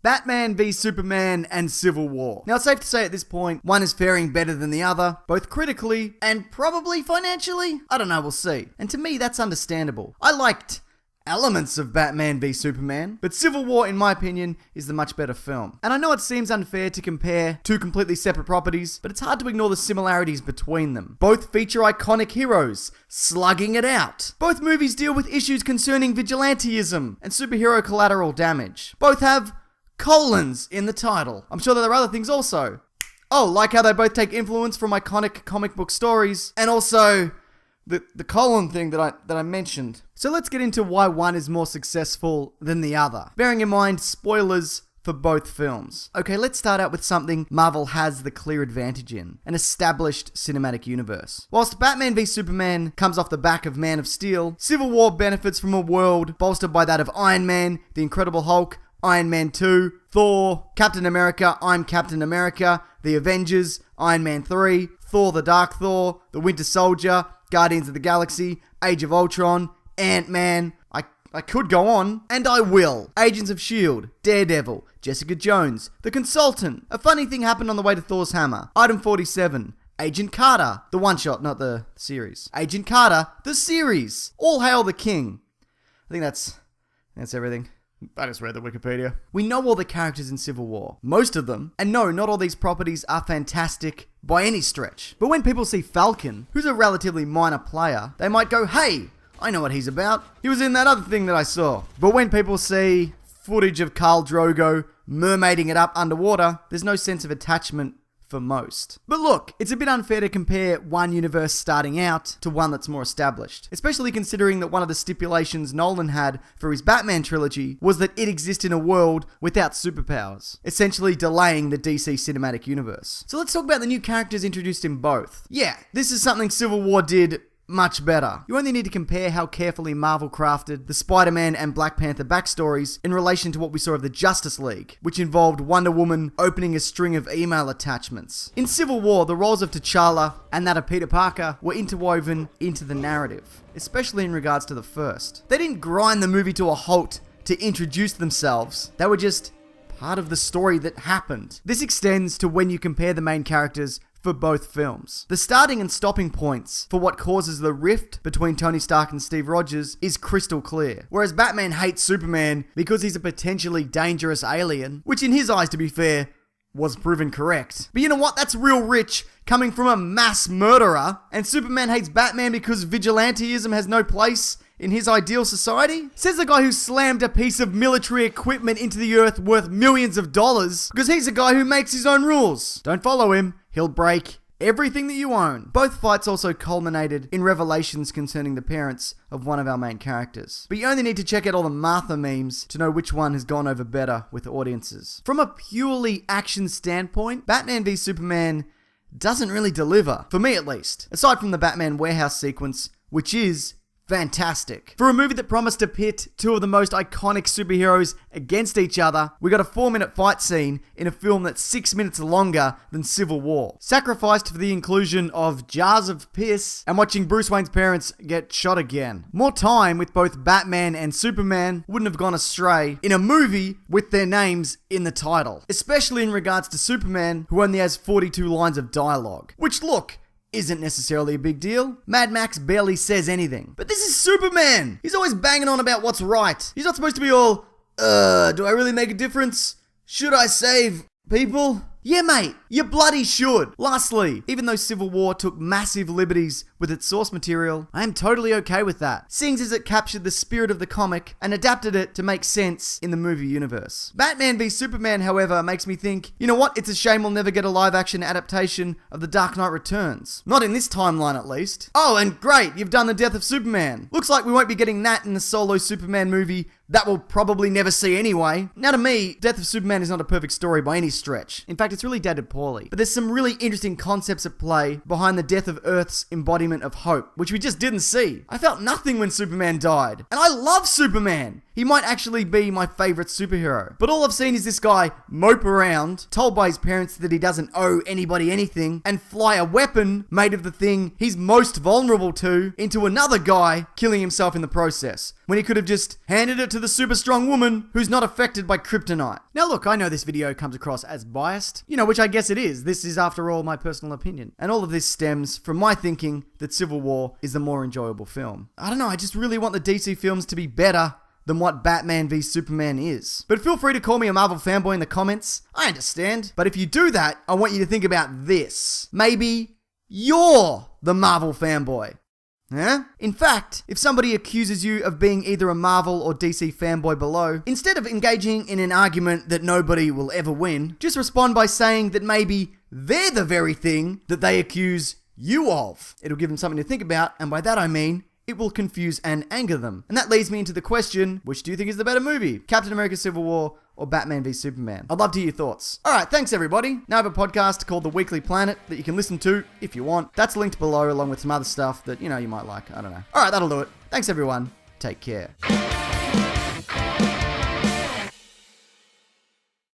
Batman v Superman and Civil War. Now, it's safe to say at this point, one is faring better than the other, both critically and probably financially. I don't know, we'll see. And to me, that's understandable. I liked elements of Batman v Superman, but Civil War, in my opinion, is the much better film. And I know it seems unfair to compare two completely separate properties, but it's hard to ignore the similarities between them. Both feature iconic heroes, slugging it out. Both movies deal with issues concerning vigilantism and superhero collateral damage. Both have colons in the title. I'm sure there are other things also. Oh, like how they both take influence from iconic comic book stories, and also the colon thing that I mentioned. So let's get into why one is more successful than the other, bearing in mind spoilers for both films. Okay, let's start out with something Marvel has the clear advantage in: an established cinematic universe. Whilst Batman v Superman comes off the back of Man of Steel, Civil War benefits from a world bolstered by that of Iron Man, the Incredible Hulk, Iron Man 2, Thor, Captain America, I'm Captain America, the Avengers, Iron Man 3, Thor the Dark Thor, the Winter Soldier, Guardians of the Galaxy, Age of Ultron, Ant-Man. I could go on, and I will. Agents of S.H.I.E.L.D., Daredevil, Jessica Jones, The Consultant. A funny thing happened on the way to Thor's hammer. Item 47. Agent Carter, the one-shot, not the series. Agent Carter, the series. All hail the king. I think that's everything. I just read the Wikipedia. We know all the characters in Civil War. Most of them. And no, not all these properties are fantastic by any stretch. But when people see Falcon, who's a relatively minor player, they might go, hey, I know what he's about. He was in that other thing that I saw. But when people see footage of Khal Drogo mermaiding it up underwater, there's no sense of attachment for most. But look, it's a bit unfair to compare one universe starting out to one that's more established, especially considering that one of the stipulations Nolan had for his Batman trilogy was that it exists in a world without superpowers, essentially delaying the DC cinematic universe. So let's talk about the new characters introduced in both. Yeah, this is something Civil War did much better. You only need to compare how carefully Marvel crafted the Spider-Man and Black Panther backstories in relation to what we saw of the Justice League, which involved Wonder Woman opening a string of email attachments. In Civil War, the roles of T'Challa and that of Peter Parker were interwoven into the narrative, especially in regards to the first. They didn't grind the movie to a halt to introduce themselves. They were just part of the story that happened. This extends to when you compare the main characters for both films. The starting and stopping points for what causes the rift between Tony Stark and Steve Rogers is crystal clear. Whereas Batman hates Superman because he's a potentially dangerous alien, which in his eyes, to be fair, was proven correct. But you know what? That's real rich coming from a mass murderer. And Superman hates Batman because vigilantism has no place in his ideal society? Says the guy who slammed a piece of military equipment into the earth worth millions of dollars because he's a guy who makes his own rules. Don't follow him. He'll break everything that you own. Both fights also culminated in revelations concerning the parents of one of our main characters. But you only need to check out all the Martha memes to know which one has gone over better with audiences. From a purely action standpoint, Batman v Superman doesn't really deliver, for me at least, aside from the Batman warehouse sequence, which is fantastic. For a movie that promised to pit two of the most iconic superheroes against each other, we got a 4-minute fight scene in a film that's 6 minutes longer than Civil War, sacrificed for the inclusion of jars of piss and watching Bruce Wayne's parents get shot again. More time with both Batman and Superman wouldn't have gone astray in a movie with their names in the title, especially in regards to Superman, who only has 42 lines of dialogue, which, look, isn't necessarily a big deal. Mad Max barely says anything. But this is Superman! He's always banging on about what's right. He's not supposed to be all, do I really make a difference? Should I save people? Yeah, mate, you bloody should. Lastly, even though Civil War took massive liberties with its source material, I am totally okay with that, seeing as it captured the spirit of the comic and adapted it to make sense in the movie universe. Batman v Superman, however, makes me think, you know what, it's a shame we'll never get a live-action adaptation of The Dark Knight Returns. Not in this timeline, at least. Oh, and great, you've done the Death of Superman. Looks like we won't be getting that in the solo Superman movie that we'll probably never see anyway. Now to me, Death of Superman is not a perfect story by any stretch. In fact, it's really dated poorly. But there's some really interesting concepts at play behind the death of Earth's embodiment of hope, which we just didn't see. I felt nothing when Superman died. And I love Superman! He might actually be my favorite superhero. But all I've seen is this guy mope around, told by his parents that he doesn't owe anybody anything, and fly a weapon made of the thing he's most vulnerable to into another guy, killing himself in the process. when he could have just handed it to the super strong woman who's not affected by kryptonite. Now look, I know this video comes across as biased, which I guess it is. This is after all my personal opinion. And all of this stems from my thinking that Civil War is the more enjoyable film. I don't know, I just really want the DC films to be better than what Batman v Superman is. But feel free to call me a Marvel fanboy in the comments. I understand. But if you do that, I want you to think about this. Maybe you're the Marvel fanboy. Huh? In fact, if somebody accuses you of being either a Marvel or DC fanboy below, instead of engaging in an argument that nobody will ever win, just respond by saying that maybe they're the very thing that they accuse you of. It'll give them something to think about, and by that I mean it will confuse and anger them. And that leads me into the question, which do you think is the better movie? Captain America Civil War or Batman v Superman? I'd love to hear your thoughts. Alright, thanks everybody. Now I have a podcast called The Weekly Planet that you can listen to if you want. That's linked below along with some other stuff that, you might like. I don't know. Alright, that'll do it. Thanks everyone. Take care.